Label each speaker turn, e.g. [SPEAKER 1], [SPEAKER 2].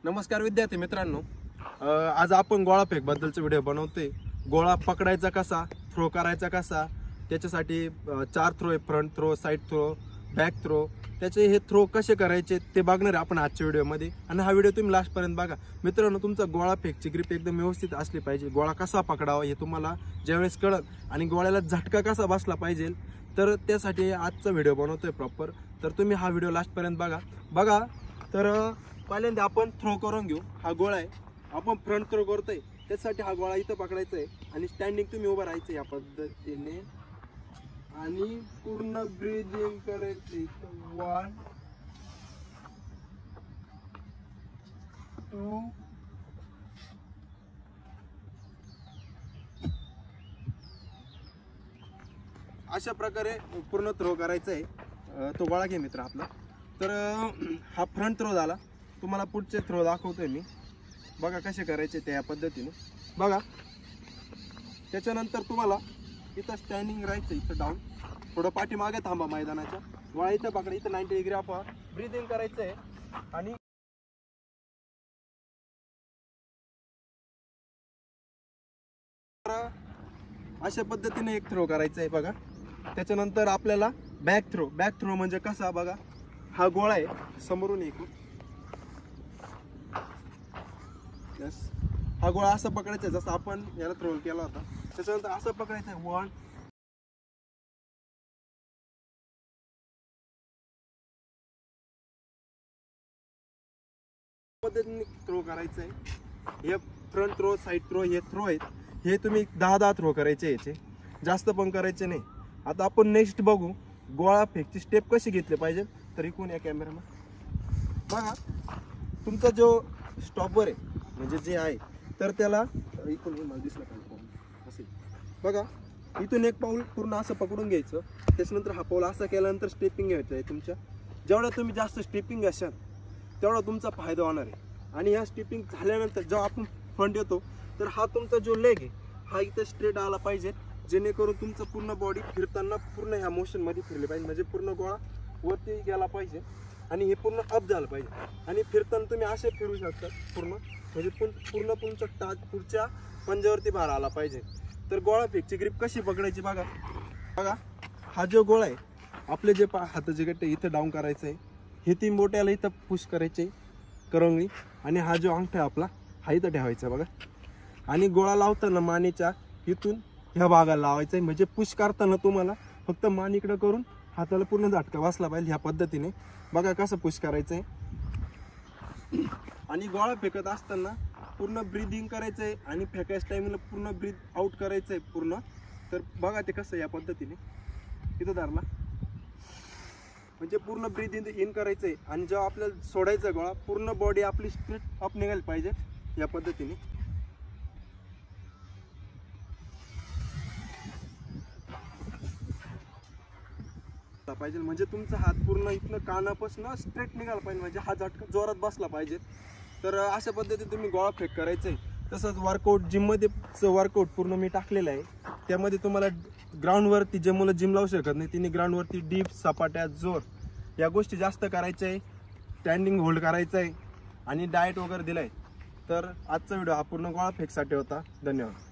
[SPEAKER 1] नमस्कार विद्यार्थी मित्रांनो, आज आपण गोळा फेक बद्दलचा व्हिडिओ बनवतोय। गोळा पकडायचा कसा, थ्रो करायचा कसा, त्याच्यासाठी 4 थ्रो आहे, front throw, side throw, back throw, त्याचे हे थ्रो कसे करायचे ते बघणार आहे आपण आजच्या व्हिडिओमध्ये। आणि हा व्हिडिओ तुम्ही लास्ट पर्यंत बघा मित्रांनो। तुमचा गोळा फेकची ग्रिप एकदम व्यवस्थित असली पाहिजे। गोळा कसा पकडावा हे तुम्हाला ज्यावेळेस कळलं आणि गोळ्याला झटका कसा बसला पाहिजे तर त्यासाठी आजचा व्हिडिओ बनवतोय प्रॉपर। तर तुम्ही हा व्हिडिओ लास्ट पर्यंत बघा। तर पहिल्यांदा आपण थ्रो करून घेऊ। हा गोळा आहे, आपण फ्रंट थ्रो करतोय, त्यासाठी हा गोळा इथं पकडायचा आहे आणि स्टँडिंग तुम्ही उभं राहायचं या पद्धतीने आणि पूर्ण ब्रीदिंग करायची। 1 2 अशा प्रकारे पूर्ण थ्रो करायचा आहे। तो गोळा घे मित्र आपला। तर हा फ्रंट थ्रो झाला। तुम्हाला पुढचे थ्रो दाखवतोय मी, बघा कसे करायचे त्या पद्धतीने बघा। त्याच्यानंतर तुम्हाला इथं स्टँडिंग राहायचं, इथं डाऊन, थोडं पाठीमागे थांबा मैदानाच्या। गोळा इथं पकडा, इथं 90 डिग्री आपण ब्रीदिंग करायचं आहे आणि अशा पद्धतीने एक थ्रो करायचा आहे बघा। त्याच्यानंतर आपल्याला बॅक थ्रो म्हणजे कसा बघा, हा गोळा आहे समोरून एक, यस, हा गोळा असा पकडायचा जसं आपण याला थ्रो केला होता। त्याच्यानंतर असं पकडायचं आहे, 1 पद्धतीने थ्रो करायचं आहे। हे फ्रंट थ्रो, साइड थ्रो, हे थ्रो आहेत, हे तुम्ही 10 थ्रो करायचे, याचे जास्त पण करायचे नाही। आता आपण नेक्स्ट बघू गोळा फेकची स्टेप कशी घेतली पाहिजे। तर इकडून या कॅमेरामध्ये बघा, तुमचा जो स्टॉपर आहे म्हणजे जे आहे तर त्याला इकडून मला दिसलं पाहिजे असे बघा। इथून एक पाऊल पूर्ण असं पकडून घ्यायचं। त्याच्यानंतर हा पाऊल असा केल्यानंतर स्टेपिंग घ्यायचं आहे तुमच्या। जेवढा तुम्ही जास्त स्टेपिंग असाल तेवढा तुमचा फायदा होणार आहे। आणि ह्या स्टेपिंग झाल्यानंतर जेव्हा आपण फ्रंट येतो तर हा तुमचा जो लेग आहे हा इथं स्ट्रेट आला पाहिजे, जेणेकरून तुमचं पूर्ण बॉडी फिरताना पूर्ण ह्या मोशनमध्ये फिरली पाहिजे, म्हणजे पूर्ण गोळा वरती गेला पाहिजे आणि हे पूर्ण अप झालं पाहिजे। आणि फिरताना तुम्ही असे फिरू शकता पूर्ण, म्हणजे पूर्ण तुमचं टाच पुढच्या पंजावरती भार आला पाहिजे। तर गोळा फेकची ग्रिप कशी पकडायची बघा। हा जो गोळा आहे आपले जे हाताचे गट्टे इथं डाऊन करायचं आहे, हे 3 बोट्याला इथं पुश करायचे करंगळी, आणि हा जो अंगठा आपला हा इथं ठेवायचा बघा। आणि गोळा लावताना मानेच्या इथून ह्या भागाला लावायचा आहे, म्हणजे पुश करताना तुम्हाला फक्त मान इकडं करून हाताला पूर्ण झटका बसला पाहिजे ह्या पद्धतीने बघा कसं पुश करायचं आहे। आणि गोळा फेकत असताना पूर्ण ब्रीदिंग करायचं आहे आणि फेकायच्या टाइमला पूर्ण ब्रीथ आउट करायचं आहे पूर्ण। तर बघा ते कसं या पद्धतीने इथं धरला म्हणजे पूर्ण ब्रीथ इन करायचं आहे, आणि जेव्हा आपल्याला सोडायचं गोळा पूर्ण बॉडी आपली स्ट्रेट अप निघायला पाहिजे या पद्धतीने पाहिजे, म्हणजे तुमचा हात पूर्ण इथनं कानापासून स्ट्रेट निघाला पाहिजे, म्हणजे हा झटका जोरात बसला पाहिजे। तर अशा पद्धतीने तुम्ही गोळा फेक करायचं आहे। तसंच वर्कआउट जिममध्ये वर्कआउट पूर्ण मी टाकलेलं आहे, त्यामध्ये तुम्हाला ग्राउंडवरती जे मुलं जिम लावू शकत नाही तिने ग्राउंडवरती डीप, सपाट्या, जोर या गोष्टी जास्त करायच्या आहे, स्टँडिंग होल्ड करायचं आहे आणि डाएट वगैरे दिलाय। तर आजचा व्हिडिओ हा पूर्ण गोळा फेकसाठी होता। धन्यवाद।